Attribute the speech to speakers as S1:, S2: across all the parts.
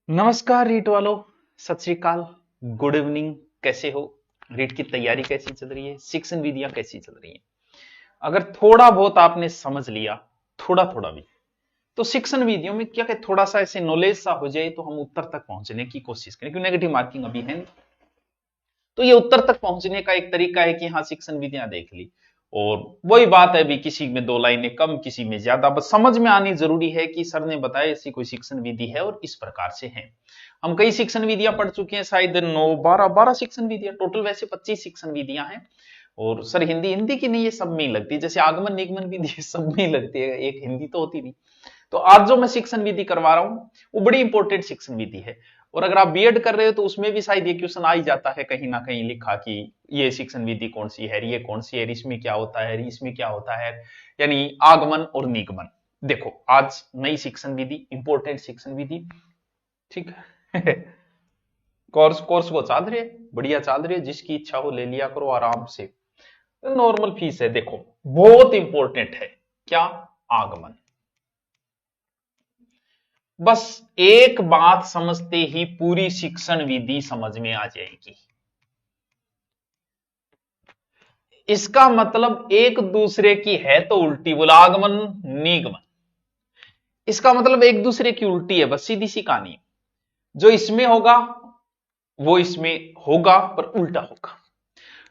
S1: नमस्कार रीट वालों। सत श्री अकाल। Good evening. कैसे हो? रीट की तैयारी कैसी चल रही है? शिक्षण विधियां कैसी चल रही हैं? अगर थोड़ा बहुत आपने समझ लिया, थोड़ा थोड़ा भी, तो शिक्षण विधियों में क्या क्या थोड़ा सा ऐसे नॉलेज सा हो जाए तो हम उत्तर तक पहुंचने की कोशिश करें, क्योंकि नेगेटिव मार्किंग अभी है नहीं। तो ये उत्तर तक पहुंचने का एक तरीका है कि हाँ, शिक्षण विधियां देख ली और वही बात है, भी किसी में दो लाइनें कम, किसी में ज्यादा, बस समझ में आनी जरूरी है कि सर ने बताया ऐसी कोई शिक्षण विधि है और इस प्रकार से है। हम कई शिक्षण विधियां पढ़ चुके हैं, शायद 9 12 शिक्षण विधियां टोटल, वैसे 25 शिक्षण विधियां हैं। और सर हिंदी हिंदी की नहीं, ये सब में ही लगती है, जैसे आगमन निगमन विधि सब में ही लगती है, एक हिंदी तो होती नहीं। तो आज जो मैं शिक्षण विधि करवा रहा हूं वो बड़ी इंपॉर्टेंट शिक्षण विधि है। और अगर आप बीएड कर रहे हो तो उसमें भी शायद ये क्वेश्चन आ ही जाता है कहीं ना कहीं लिखा कि ये शिक्षण विधि कौन सी है, ये कौन सी है, इसमें क्या होता है, इसमें क्या होता है, यानी आगमन और निगमन। देखो आज नई शिक्षण विधि, इंपॉर्टेंट शिक्षण विधि, ठीक है। कोर्स कोर्स को चाल रहे, बढ़िया चाल रही है, जिसकी इच्छा हो ले लिया करो आराम से। नॉर्मल फीस है। देखो बहुत इंपॉर्टेंट है क्या? आगमन। बस एक बात समझते ही पूरी शिक्षण विधि समझ में आ जाएगी। इसका मतलब एक दूसरे की है तो उल्टी बोला, आगमन निगमन, इसका मतलब एक दूसरे की उल्टी है, बस सीधी सी कहानी है। जो इसमें होगा वो इसमें होगा पर उल्टा होगा,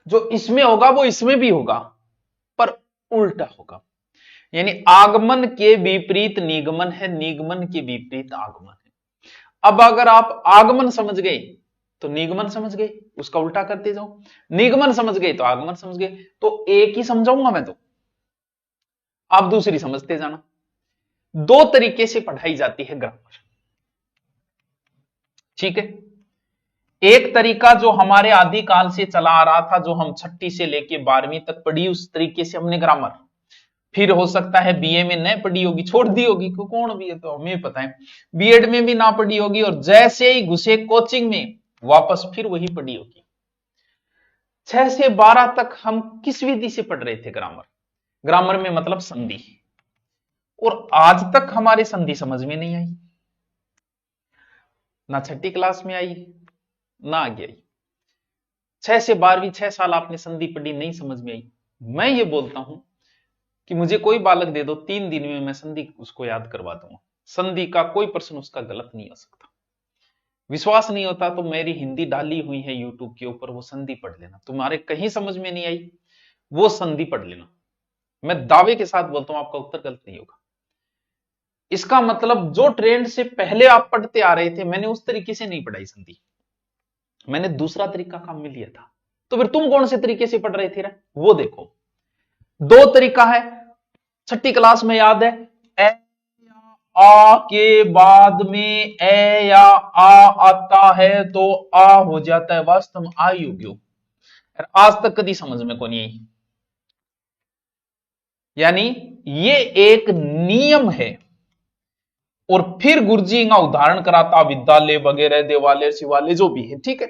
S1: जो इसमें होगा वो इसमें भी होगा पर उल्टा होगा। यानी आगमन के विपरीत निगमन है, निगमन के विपरीत आगमन है। अब अगर आप आगमन समझ गए तो निगमन समझ गए, उसका उल्टा करते जाओ। निगमन समझ गए तो आगमन समझ गए। तो एक ही समझाऊंगा मैं, तो आप दूसरी समझते जाना। दो तरीके से पढ़ाई जाती है ग्रामर, ठीक है। एक तरीका जो हमारे आदिकाल से चला आ रहा था, जो हम छठी से लेके 12वीं तक पढ़ी, उस तरीके से हमने ग्रामर। फिर हो सकता है बीए में न पढ़ी होगी, छोड़ दी होगी, कौन भी है तो हमें पता है। बीएड में भी ना पढ़ी होगी और जैसे ही घुसे कोचिंग में वापस फिर वही पढ़ी होगी। 6 से 12 तक हम किस विधि से पढ़ रहे थे? ग्रामर। ग्रामर में मतलब संधि। और आज तक हमारे संधि समझ में नहीं आई, ना छठी क्लास में आई ना आगे आई। 6 से 12वीं 6 साल आपने संधि पढ़ी, नहीं समझ में आई। मैं ये बोलता हूं कि मुझे कोई बालक दे दो, 3 दिन में मैं संधि उसको याद करवा दूंगा। संधि का कोई प्रश्न उसका गलत नहीं आ सकता। विश्वास नहीं होता तो मेरी हिंदी डाली हुई है यूट्यूब के ऊपर, वो संधि पढ़ लेना। तुम्हारे कहीं समझ में नहीं आई वो संधि पढ़ लेना, मैं दावे के साथ बोलता हूं आपका उत्तर गलत नहीं होगा। इसका मतलब जो ट्रेंड से पहले आप पढ़ते आ रहे थे, मैंने उस तरीके से नहीं पढ़ाई संधि, मैंने दूसरा तरीका काम में लिया था। तो फिर तुम कौन से तरीके से पढ़ रहे थे वो देखो। दो तरीका है, छठी क्लास में याद है, ए या आ के बाद में ए या आ आता है तो आ हो जाता है, वास्तव में आ ही हो। आज तक कभी समझ में को नहीं आई। यानी ये एक नियम है। और फिर गुरुजी का उदाहरण कराता, विद्यालय वगैरह देवालय शिवालय जो भी है, ठीक है।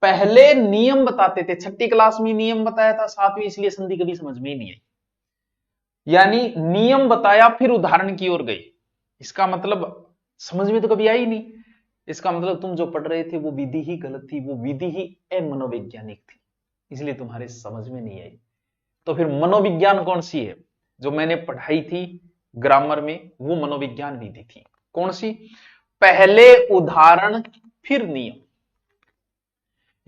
S1: पहले नियम बताते थे, छठी क्लास में नियम बताया था, 7वीं, इसलिए संधि कभी समझ में ही नहीं आई। यानी नियम बताया फिर उदाहरण की ओर गए, इसका मतलब समझ में तो कभी आई नहीं। इसका मतलब तुम जो पढ़ रहे थे वो विधि ही गलत थी, वो विधि ही अमनोवैज्ञानिक थी, इसलिए तुम्हारे समझ में नहीं आई। तो फिर मनोविज्ञान कौन सी है जो मैंने पढ़ाई थी ग्रामर में? वो मनोविज्ञान विधि थी। कौन सी? पहले उदाहरण फिर नियम।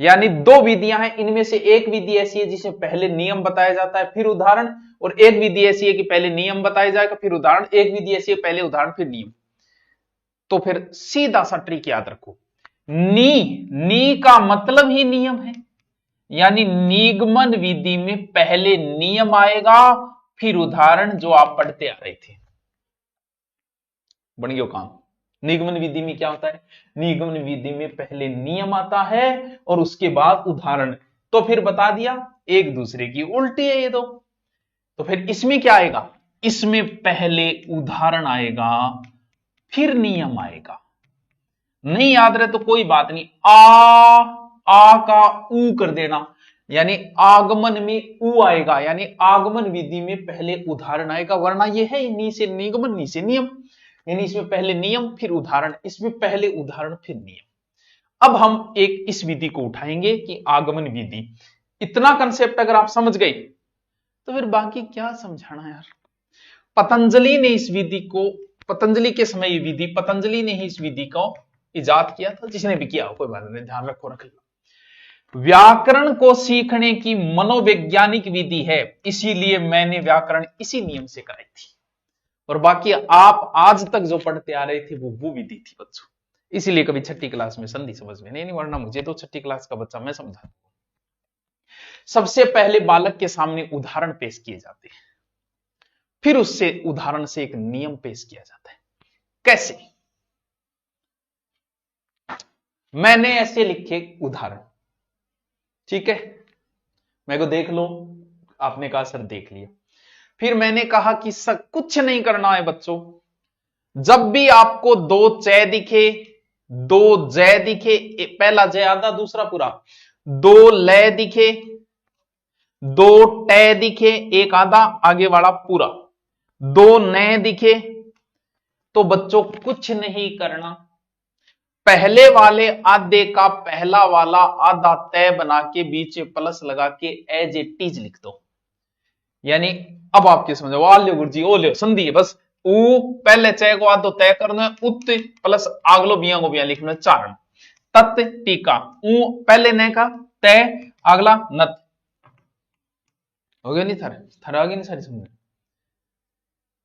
S1: यानी दो विधियां हैं, इनमें से एक विधि ऐसी है जिसे पहले नियम बताया जाता है फिर उदाहरण, और एक विधि ऐसी है कि पहले नियम बताया जाएगा फिर उदाहरण, एक विधि ऐसी है पहले उदाहरण फिर नियम। तो फिर सीधा सा ट्रिक याद रखो, नी का मतलब ही नियम है। यानी निगमन विधि में पहले नियम आएगा फिर उदाहरण, जो आप पढ़ते आ रहे थे। बन गया काम। निगमन विधि में क्या होता है? निगमन विधि में पहले नियम आता है और उसके बाद उदाहरण। तो फिर बता दिया एक दूसरे की उल्टी है ये दो। तो फिर इसमें क्या आएगा? इसमें पहले उदाहरण आएगा फिर नियम आएगा। नहीं याद रहे तो कोई बात नहीं, आ का ऊ कर देना, यानी आगमन में ऊ आएगा, यानी आगमन विधि में पहले उदाहरण आएगा, वरना यह है नी से निगमन नी से नियम। यानी इसमें पहले नियम फिर उदाहरण, इसमें पहले उदाहरण फिर नियम। अब हम एक इस विधि को उठाएंगे कि आगमन विधि। इतना कंसेप्ट अगर आप समझ गए तो फिर बाकी क्या समझाना यार। पतंजलि ने इस विधि को, पतंजलि के समय ये विधि, पतंजलि ने ही इस विधि को इजाद किया था। जिसने भी किया हो कोई बात नहीं, ध्यान रखो रख लो। व्याकरण को सीखने की मनोवैज्ञानिक विधि है, इसीलिए मैंने व्याकरण इसी नियम से कराई थी। और बाकी आप आज तक जो पढ़ते आ रहे थे वो विधि थी बच्चों। इसीलिए कभी छठी क्लास में संधि समझ में नहीं, वरना मुझे तो छठी क्लास का बच्चा मैं समझा। सबसे पहले बालक के सामने उदाहरण पेश किए जाते हैं, फिर उससे उदाहरण से एक नियम पेश किया जाता है। कैसे? मैंने ऐसे लिखे उदाहरण, ठीक है, मेरे को देख लो। आपने कहा सर देख लिया। फिर मैंने कहा कि सर कुछ नहीं करना है बच्चों, जब भी आपको दो चय दिखे, दो जय दिखे, पहला जय आधा दूसरा पूरा, दो लय दिखे, दो टय दिखे, एक आधा आगे वाला पूरा, दो नए दिखे, तो बच्चों कुछ नहीं करना, पहले वाले आधे का पहला वाला आधा तय बना के बीच में प्लस लगा के एज ए टीज लिख दो। यानी अब आपके समझो, आ लो गुरु जी, ओ लो संधि है बस। ऊ पहले चय को आधो तय करना है, उत प्लस आगलो बिया को बिया लिखना, चारण तत् टीका, ऊ पहले ने का तय, अगला नत। हो गया नहीं थर थर आ गई नहीं सारी समझ।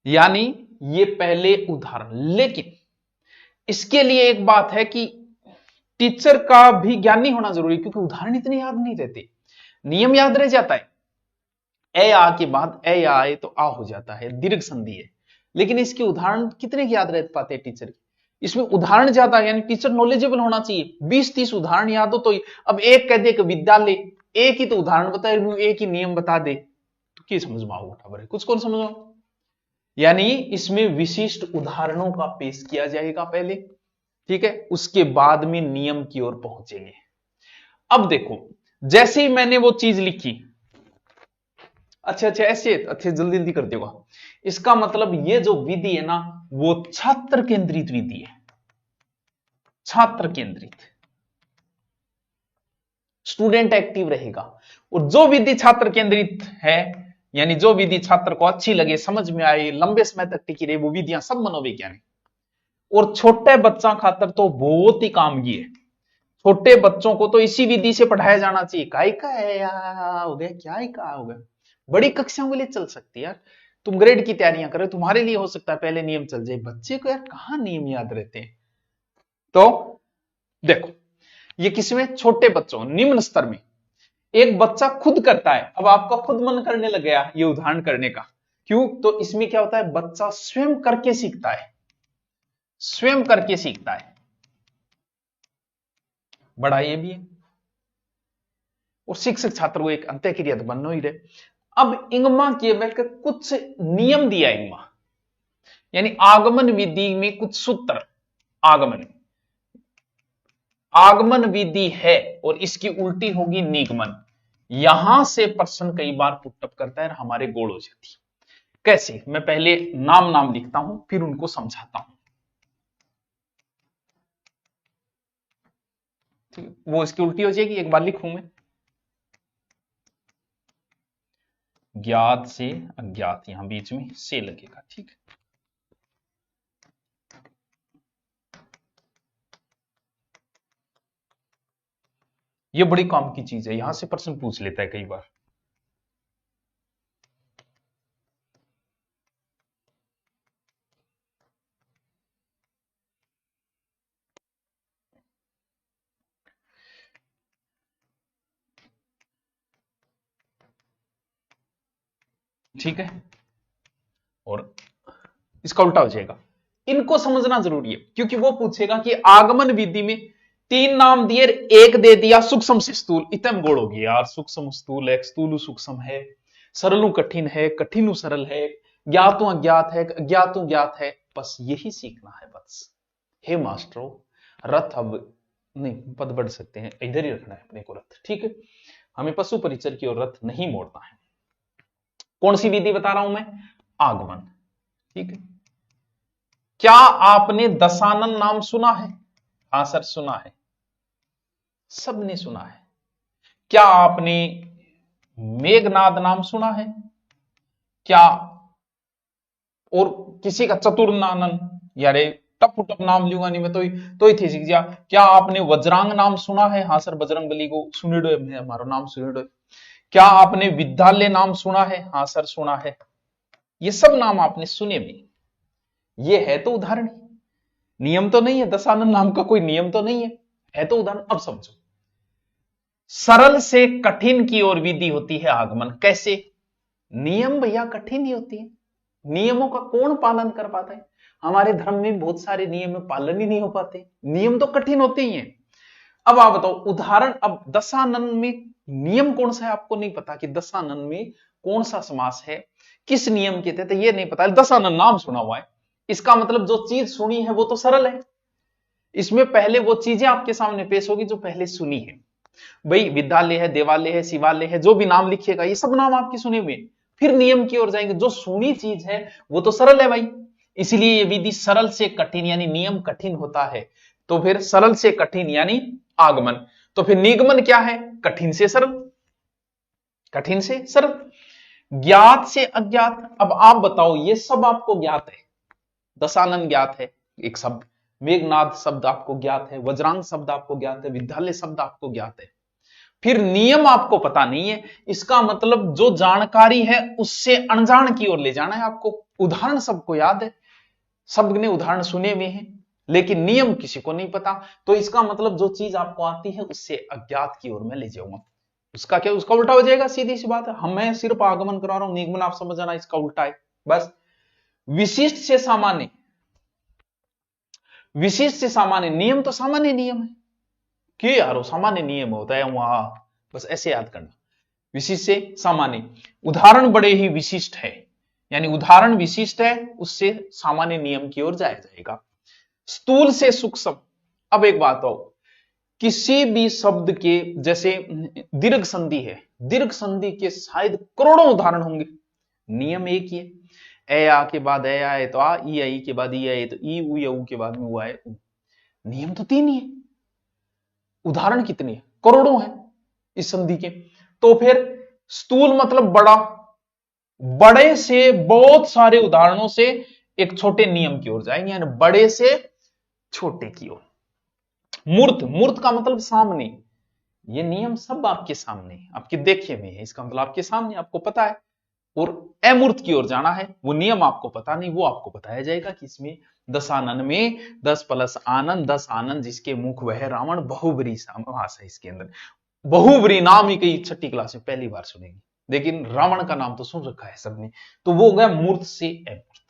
S1: यानी ये पहले उदाहरण। लेकिन इसके लिए एक बात है कि टीचर का भी ज्ञान नहीं होना जरूरी, क्योंकि उदाहरण इतने याद नहीं रहते, नियम याद रह जाता है। ए आ के बाद ए या आए तो आ हो जाता है, दीर्घ संधि है। लेकिन इसके उदाहरण कितने याद रह पाते हैं टीचर के? इसमें उदाहरण ज्यादा, यानी टीचर नॉलेजेबल होना चाहिए। 20-30 उदाहरण याद हो तो अब एक कह दे कि विद्यालय, एक ही तो उदाहरण बताए, एक ही नियम बता दे, तो क्या समझ में आओ बराबर है, कुछ कौन समझ में। यानी इसमें विशिष्ट उदाहरणों का पेश किया जाएगा पहले, ठीक है, उसके बाद में नियम की ओर पहुंचेंगे। अब देखो, जैसे ही मैंने वो चीज लिखी, अच्छा ऐसे अच्छे जल्दी जल्दी कर देगा। इसका मतलब ये जो विधि है ना, वो छात्र केंद्रित विधि है, छात्र केंद्रित, स्टूडेंट एक्टिव रहेगा। और जो विधि छात्र केंद्रित है, यानी जो विधि छात्र को अच्छी लगे, समझ में आए, लंबे समय तक टिकी रहे, वो विधियां सब मनोवैज्ञानिक। और छोटे बच्चा खातर तो बहुत ही काम की है। छोटे बच्चों को तो इसी विधि से पढ़ाया जाना चाहिए। काय का है यार, हो गया क्या ही का हो गया, बड़ी कक्षाओं के लिए चल सकती है यार। तुम ग्रेड की तैयारियां करो, तुम्हारे लिए हो सकता है पहले नियम चल जाए, बच्चे को यार कहां नियम याद रहते हैं। तो देखो, ये किसमें, छोटे बच्चों, निम्न स्तर में। एक बच्चा खुद करता है, अब आपका खुद मन करने लग गया ये उदाहरण करने का। क्यों? तो इसमें क्या होता है, बच्चा स्वयं करके सीखता है, स्वयं करके सीखता है, बड़ा ये भी है। और शिक्षक छात्र को एक अंत्यक्रिया तो बनना ही रहे। अब इंगमा के बैठकर कुछ नियम दिया इंगमा, यानी आगमन विधि में कुछ सूत्र। आगमन विधि है और इसकी उल्टी होगी निगमन। यहां से प्रश्न कई बार पुटअप करता है, हमारे गोल हो जाती। कैसे? मैं पहले नाम नाम लिखता हूं, फिर उनको समझाता हूं। वो इसकी उल्टी हो जाएगी, एक बार लिखूं मैं। ज्ञात से अज्ञात, यहां बीच में से लगेगा, ठीक है। ये बड़ी काम की चीज है, यहां से प्रश्न पूछ लेता है कई बार। ठीक है, और इसका उल्टा हो जाएगा। इनको समझना जरूरी है, क्योंकि वो पूछेगा कि आगमन विधि में 3 नाम दिए, एक दे दिया सूक्ष्म से स्थूल, इतम गोड़ होगी यार। सूक्ष्म स्थूल है, स्थूल सूक्ष्म है, सरलु कठिन है, कठिन सरल है, ज्ञातु अज्ञात है, अज्ञातु ज्ञात है। बस यही सीखना है बस। हे मास्टरों, रथ अब नहीं, पद बढ़ सकते हैं, इधर ही रखना है अपने को रथ, ठीक है। हमें पशु परिचर की ओर रथ नहीं मोड़ना है। कौन सी विधि बता रहा हूं मैं? आगमन, ठीक है। क्या आपने दशानन नाम सुना है? हाँ सर सुना है, सबने सुना है। क्या आपने मेघनाद नाम सुना है? क्या और किसी का चतुर्नानन, यारे टप टप नाम लूंगा नहीं मैं तो ही थी सीख जा। क्या आपने वज्रांग नाम सुना है? हाँ सर बजरंग बली को सुनिडो है, हमारा नाम सुनिडो। क्या आपने विद्यालय नाम सुना है? हाँ सर सुना है। ये सब नाम आपने सुने भी, ये है तो उदाहरण, नियम तो नहीं है, दशानन नाम का कोई नियम तो नहीं है तो उदाहरण। अब समझो, सरल से कठिन की ओर विधि होती है आगमन। कैसे? नियम भैया कठिन ही होती है, नियमों का कौन पालन कर पाता है? हमारे धर्म में बहुत सारे नियम में पालन ही नहीं हो पाते, नियम तो कठिन होते ही हैं। अब आप बताओ उदाहरण, अब दशानन में नियम कौन सा है आपको नहीं पता कि दशानन में कौन सा समास है, किस नियम के तहत, ये नहीं पता, दशानन नाम सुना हुआ है, इसका मतलब जो चीज सुनी है वो तो सरल है। इसमें पहले वो चीजें आपके सामने पेश होगी जो पहले सुनी है। भाई विद्यालय है, देवालय है, शिवालय है, जो भी नाम लिखिएगा ये सब नाम आपके सुने हुए, फिर नियम की ओर जाएंगे। जो सुनी चीज है वो तो सरल है भाई, इसलिए ये विधि सरल से कठिन, यानी नियम कठिन होता है तो फिर सरल से कठिन यानी आगमन। तो फिर निगमन क्या है? कठिन से सरल, कठिन से सरल, ज्ञात से अज्ञात। अब आप बताओ, ये सब आपको ज्ञात है, दशानन ज्ञात है एक शब्द, मेघनाद शब्द आपको ज्ञात है, वज्रांग शब्द आपको ज्ञात है, विद्यालय शब्द आपको ज्ञात है, फिर नियम आपको पता नहीं है। इसका मतलब जो जानकारी है उससे अनजान की ओर ले जाना है आपको। उदाहरण सबको याद है, सबने उदाहरण सुने हुए हैं, लेकिन नियम किसी को नहीं पता। तो इसका मतलब जो चीज आपको आती है उससे अज्ञात की ओर मैं ले जाऊंगा। उसका क्या, उसका उल्टा हो जाएगा, सीधी सी बात है। हम मैं सिर्फ आगमन करा रहा हूं, निगमन आप समझ जाना इसका उल्टा है बस। विशिष्ट से सामान्य, विशिष्ट से सामान्य, नियम तो सामान्य नियम है कि यार सामान्य नियम होता है वहां, बस ऐसे याद करना। विशिष्ट से सामान्य, उदाहरण बड़े ही विशिष्ट है, यानी उदाहरण विशिष्ट है उससे सामान्य नियम की ओर जाया जाएगा। स्थूल से सूक्ष्म। अब एक बात हो, किसी भी शब्द के, जैसे दीर्घ संधि है, दीर्घ संधि के शायद करोड़ों उदाहरण होंगे, नियम एक ही है। ए आ के बाद ए आए तो आ, ई आई के बाद ई आए तो ई, उ या उ के बाद में उ आए उ। नियम तो तीन ही है, उदाहरण कितने हैं? करोड़ों हैं इस संधि के। तो फिर स्थूल मतलब बड़ा, बड़े से बहुत सारे उदाहरणों से एक छोटे नियम की ओर जाएंगे, यानी बड़े से छोटे की ओर। मूर्त, मूर्त का मतलब सामने, ये नियम सब आपके सामने, आपके देखे में है, इसका मतलब आपके सामने, आपको पता है। और अमूर्त की ओर जाना है, वो नियम आपको पता नहीं, वो आपको बताया जाएगा कि इसमें दशानन में 10 प्लस आनंद, 10 आनंद जिसके मुख वह रावण, बहुबरी समास है इसके अंदर। बहुबरी नाम ही कई छठी क्लास में पहली बार सुनेंगे, लेकिन रावण का नाम तो सुन रखा है सबने। तो वो हो गया मूर्त से अमूर्त।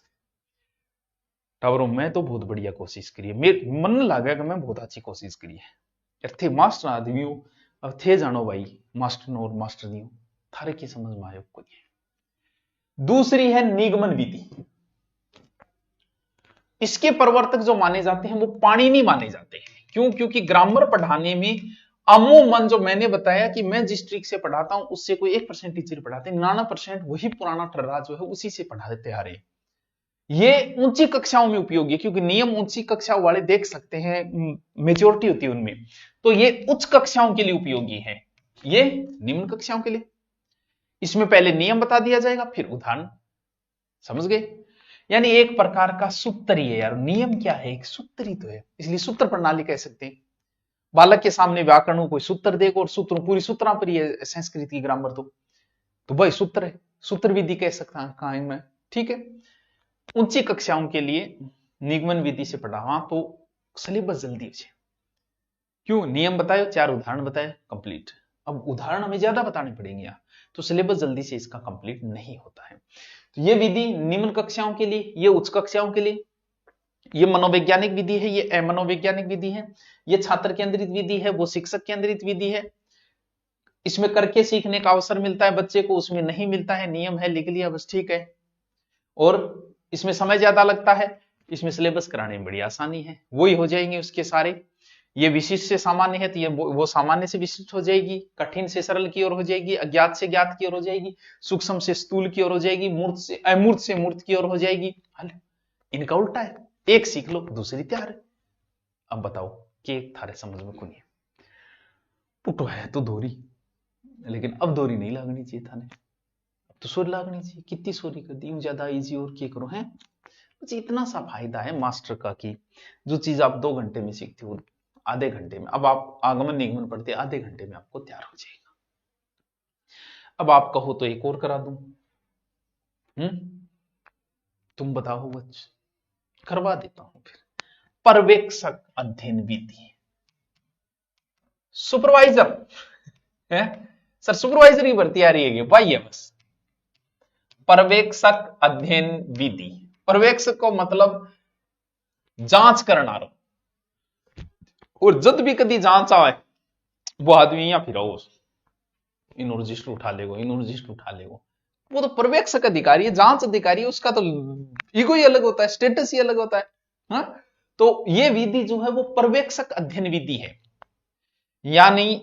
S1: टावरों मैं तो बहुत बढ़िया कोशिश करी है, मेरे मन लगा कि मैं बहुत अच्छी कोशिश करी है। थे मास्टर आदमी हो, अब थे जानो भाई मास्टर और मास्टर नहीं हो, थारे की समझ में आयो कोई। दूसरी है निगमन विधि। इसके प्रवर्तक जो माने जाते हैं वो पाणिनि माने जाते हैं। क्यों? क्योंकि ग्रामर पढ़ाने में अमूमन, जो मैंने बताया कि मैं जिस ट्रिक से पढ़ाता हूं उससे कोई 1% टीचर पढ़ाते हैं, 99% वही पुराना ठर्रा जो है उसी से पढ़ाते आ रहे हैं। ये ऊंची कक्षाओं में उपयोगी है, क्योंकि नियम ऊंची कक्षाओं वाले देख सकते हैं, मेजोरिटी होती है उनमें, तो ये उच्च कक्षाओं के लिए उपयोगी है, ये निम्न कक्षाओं के लिए। इसमें पहले नियम बता दिया जाएगा, फिर उदाहरण। समझ गए? यानी एक प्रकार का सूत्र ही है यार, नियम क्या है, एक सूत्र ही तो है, इसलिए सूत्र प्रणाली कह सकते हैं। बालक के सामने व्याकरण को कोई सूत्र देगा, और सूत्र पूरी सूत्रा पर ही है संस्कृत की ग्रामर, तो भाई सूत्र है, सूत्र विधि कह सकता है कहा मैं, ठीक है। ऊंची कक्षाओं के लिए निगमन विधि से पढ़ावा तो सिलेबस जल्दी हो जाए। क्यों? नियम बताए, 4 उदाहरण बताए, कंप्लीट। अब उदाहरण हमें ज्यादा बताने पड़ेंगे यहाँ, तो सिलेबस जल्दी से इसका कंप्लीट नहीं होता है। तो ये विधि निम्न कक्षाओं के लिए, ये उच्च कक्षाओं के लिए, ये मनोवैज्ञानिक विधि है, ये अमनोवैज्ञानिक विधि है, ये छात्र केंद्रित विधि है, वो शिक्षक केंद्रित विधि है। इसमें करके सीखने का अवसर मिलता है बच्चे को, उसमें नहीं मिलता है, नियम है लिख लिया बस, ठीक है। और इसमें समय ज्यादा लगता है, इसमें सिलेबस कराने में बड़ी आसानी है, वही हो जाएंगे उसके सारे। ये विशिष्ट से सामान्य है तो ये वो सामान्य से विशिष्ट हो जाएगी, कठिन से सरल की ओर हो जाएगी, अज्ञात से ज्ञात की ओर हो जाएगी, सूक्ष्म से स्थूल की ओर हो जाएगी, मूर्त से अमूर्त की ओर हो जाएगी। इनका उल्टा है, एक सीख लो दूसरी तैयार है। अब बताओ कि थारे समझ में कुनी पुटो है तो दोरी, लेकिन अब दोरी नहीं लागनी चाहिए थाने, अब तो सोरी लागनी चाहिए। कितनी सोरी कर दी, ज्यादा इजी और क्या करो है। बस इतना सा फायदा है मास्टर का कि जो चीज आप 2 घंटे में सीखते हो आधे घंटे में, अब आप आगमन निगमन पढ़ते आधे घंटे में आपको तैयार हो जाएगा। अब आप कहो तो एक और करा दूं, तुम बताओ बच्च, करवा देता हूं फिर। पर्यवेक्षक अध्ययन विधि, सुपरवाइजर है सर, सुपरवाइजर की भर्ती आ रही है भाई, है बस। पर्यवेक्षक अध्ययन विधि, पर्यवेक्षक को मतलब जांच करना रहो, और जब भी कभी जांच आए वो आदमी या फिर इन रजिस्टर उठा लेगो, इन रजिस्टर उठा लेगो, वो तो पर्यवेक्षक अधिकारी है, जांच अधिकारी है, उसका तो ईगो ही अलग होता है, स्टेटस ही अलग होता है। हाँ? तो ये विधि जो है वो पर्यवेक्षक अध्ययन विधि है। यानी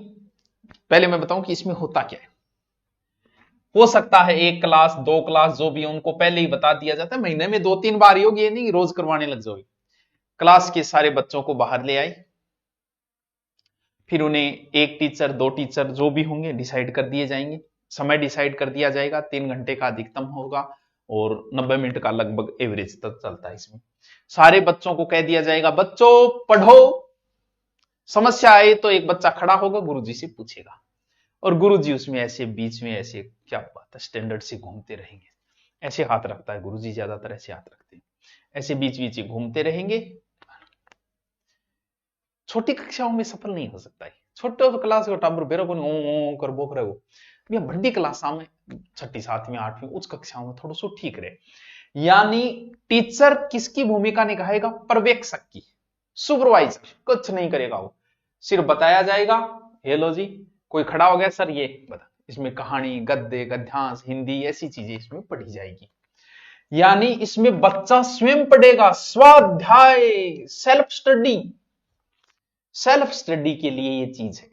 S1: पहले मैं बताऊं कि इसमें होता क्या है। हो सकता है 1 क्लास 2 क्लास जो भी है उनको पहले ही बता दिया जाता है, महीने में 2-3 बार ही होगी, ये नहीं रोज करवाने लग जाओगे। क्लास के सारे बच्चों को बाहर ले आए, फिर उन्हें 1 टीचर 2 टीचर जो भी होंगे डिसाइड कर दिए जाएंगे, समय डिसाइड कर दिया जाएगा, 3 घंटे का अधिकतम होगा और 90 मिनट का लगभग एवरेज तक चलता है। इसमें सारे बच्चों को कह दिया जाएगा बच्चों पढ़ो, समस्या आए तो एक बच्चा खड़ा होगा, गुरुजी से पूछेगा, और गुरुजी उसमें ऐसे बीच में ऐसे क्या बात है स्टैंडर्ड से घूमते रहेंगे, ऐसे हाथ रखता है गुरुजी, ज्यादातर ऐसे हाथ रखते हैं, ऐसे बीच बीच घूमते रहेंगे। छोटी कक्षाओं में सफल नहीं हो सकता है, छोटे क्लास का टाबर बेरो को कर बोक रहे हो, भैया बड़ी क्लास में 6ठी 7वीं 8वीं उच्च कक्षाओं में थोड़ा सो ठीक रहे। यानी टीचर किसकी भूमिका निभाएगा, पर्यवेक्षक की, सुपरवाइजर कुछ नहीं करेगा, वो सिर्फ बताया जाएगा, ये लो जी कोई खड़ा हो गया सर ये बता, इसमें कहानी गद्य गद्यांश हिंदी ऐसी चीजें इसमें पढ़ी जाएगी। यानी इसमें बच्चा स्वयं पढ़ेगा, स्वाध्याय सेल्फ स्टडी, सेल्फ स्टडी के लिए ये चीज है।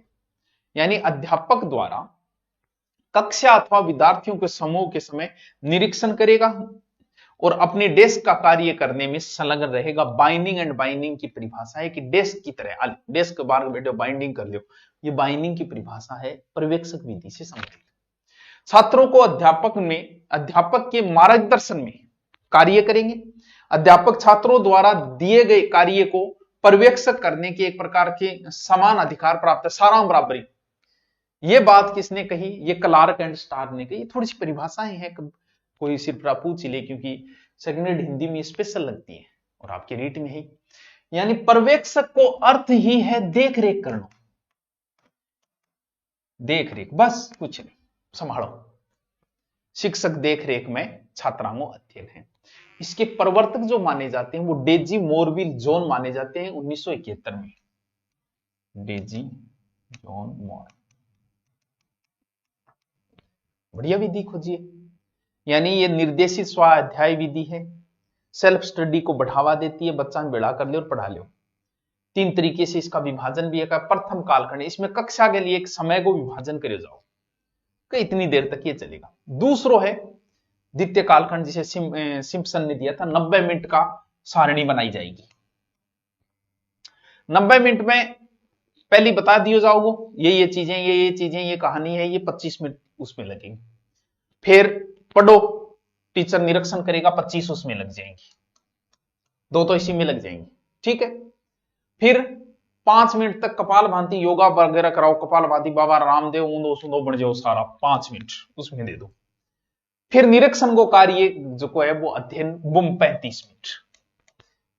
S1: यानी अध्यापक द्वारा कक्षा अथवा विद्यार्थियों के समूह के समय निरीक्षण करेगा और अपने डेस्क का कार्य करने में संलग्न रहेगा। बाइंडिंग एंड बाइंडिंग की परिभाषा है कि डेस्क की तरह, डेस्क के बाहर बैठे बाइंडिंग कर लो, ये बाइंडिंग की परिभाषा है, पर्यवेक्षक विधि से संबंधित। छात्रों को अध्यापक के मार्गदर्शन में कार्य करेंगे। अध्यापक छात्रों द्वारा दिए गए कार्य को पर्यवेक्षक करने के एक प्रकार के समान अधिकार प्राप्त है, साराम बराबरी। ये बात किसने कही, ये क्लार्क एंड स्टार ने कही। थोड़ी सी परिभाषाएं हैं, कोई सिर्फ पूछ ले, क्योंकि सेकंड ग्रेड हिंदी में स्पेशल लगती है और आपके रीट में ही। यानी पर्यवेक्षक को अर्थ ही है देख रेख करना, देख रेख, बस कुछ नहीं, संभालो। शिक्षक देख रेख में छात्रांगों अध्ययन है। इसके प्रवर्तक जो माने जाते हैं वो डेजी मोरविल जॉन माने जाते हैं 1971 में, डेजी जॉन मोर। बढ़िया विधि खोजिए। यानी ये निर्देशित स्वाध्याय विधि है, सेल्फ स्टडी को बढ़ावा देती है, बच्चा में बेड़ा कर ले और पढ़ा लो। 3 तरीके से इसका विभाजन भी है। प्रथम कालखंड, इसमें कक्षा के लिए एक समय को विभाजन करे जाओ कि इतनी देर तक ये चलेगा। दूसरो है द्वितीय कालखंड, जिसे सिम्पसन ने दिया था, 90 मिनट का सारणी बनाई जाएगी। 90 मिनट में पहले बता दियो जाओगे ये चीजें, ये चीजें, ये कहानी है, ये 25 मिनट उसमें लगेंगे। फिर पढ़ो, टीचर निरीक्षण करेगा, 25 उसमें लग जाएंगी, 2 तो इसी में लग जाएंगी, ठीक है। फिर 5 मिनट तक कपाल भांति योगा वगैरह कराओ, कपाल भांति बाबा रामदेव ऊंदो सुंदो बन जाओ सारा, 5 मिनट उसमें दे दो। फिर निरीक्षण को कार्य जो को है वो अध्ययन, बुम 35 मिनट।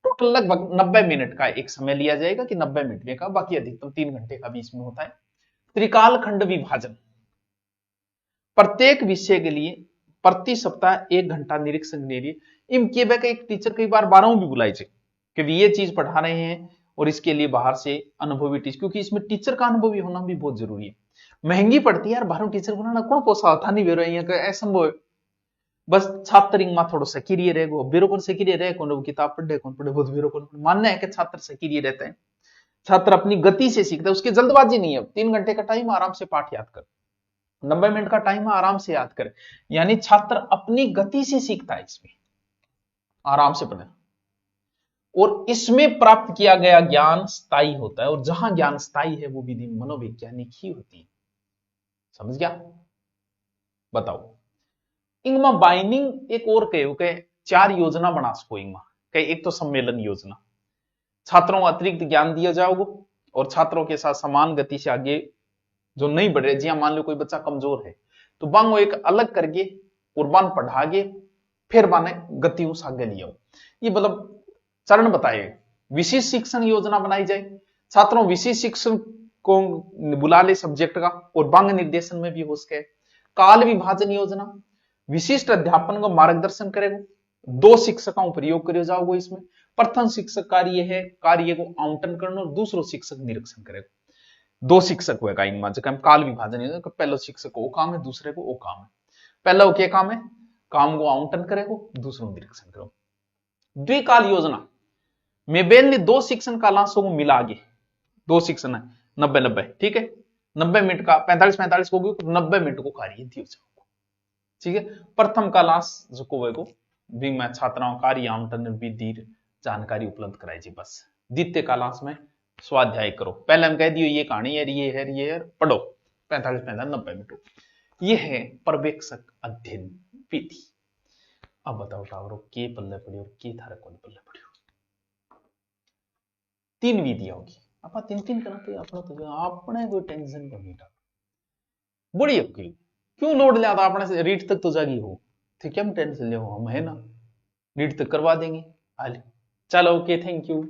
S1: टोटल लगभग 90 मिनट का एक समय लिया जाएगा कि 90 मिनट में का, बाकी अधिकतम 3 घंटे का भी इसमें होता है। त्रिकाल खंड विभाजन, प्रत्येक विषय के लिए प्रति सप्ताह 1 घंटा निरीक्षण के लिए इन के बैक एक टीचर कई बार 12 भी बुलाई जाए कि ये चीज पढ़ा रहे हैं और इसके लिए बाहर से अनुभवी टीचर, क्योंकि इसमें टीचर का अनुभवी होना भी बहुत जरूरी है। महंगी पड़ती है यार बाहरों टीचर बनाना, कौन पोसा था नहीं बेरो असंभव है। बस छात्र मां थोड़ा सक्रिय रहेगो, बेरो कौन सक्रिय रहे, कौन किताब पढ़े कौन पढ़े, बहुत बेरो कौन मानना है कि छात्र सक्रिय रहता है, छात्र अपनी गति से सीखता है, उसकी जल्दबाजी नहीं है। 3 घंटे का टाइम, आराम से पाठ याद कर, 90 मिनट का टाइम है, आराम से याद करे। यानी छात्र अपनी गति से सीखता है, इसमें आराम से पढ़े। और इसमें प्राप्त किया गया ज्ञान स्थायी होता है, और जहां ज्ञान स्थायी है वो विधि मनोवैज्ञानिक ही होती है। समझ गया? बताओ। इंगमा बाइनिंग एक और कहो के 4 योजना बना सको इंगमा कई। एक तो सम्मेलन योजना, छात्रों को अतिरिक्त ज्ञान दिया जाओगे और छात्रों के साथ समान गति से आगे जो नहीं बढ़ रहे, जी मान लो कोई बच्चा कमजोर है तो बांगो एक अलग करके और बान पढ़ागे, फिर बाने गति उस आगे लिया। ये मतलब चरण बताए। विशेष शिक्षण योजना बनाई जाए, छात्रों विशेष शिक्षण को बुला ले सब्जेक्ट का, और बांग निर्देशन में भी हो सके। काल विभाजन योजना, विशिष्ट अध्यापन को मार्गदर्शन करेगा, 2 शिक्षकों प्रयोग करे जाओगे इसमें। प्रथम शिक्षक कार्य है कार्य को आवंटन करना, और दूसरो शिक्षक निरीक्षण करेगा। 2 शिक्षक होगा इनमें, जब हम काल विभाजन योजना, पहला शिक्षक को वो काम है, दूसरे को वो काम है। पहला वो क्या काम है, काम को आवंटन करेगा, दूसरों निरीक्षण करेगा। द्विकाल योजना में बेन ने 2 शिक्षण कालांशों को मिला के, 2 शिक्षण है 90-90, ठीक है, 90 मिनट का 45-45 को 90 मिनट को कार्य दिया जाओगे, ठीक है। प्रथम कालांश जो को भी मैं छात्राओं कार्य आवंटन विधि जानकारी उपलब्ध कराई जी बस। द्वितीय कालांश में स्वाध्याय करो, पहले हम कह दियो ये कहानी है, ये है पढ़ो 45-90 मिनट। ये है पर्यवेक्षक अध्ययन विधि। अब बताओ टावरों के पल्ले पड़ी और के थारे कौन पल्ले पड़ी। 3 विधियां होगी, आप 3-3 करते अपने कोई टेंशन को नहीं। बड़ी होगी, क्यों लोड लिया अपने से, रीट तक तो जागी हो, ठीक है, हम टेंशन ले हम है ना, रीट तक करवा देंगे। चलो ओके, थैंक यू।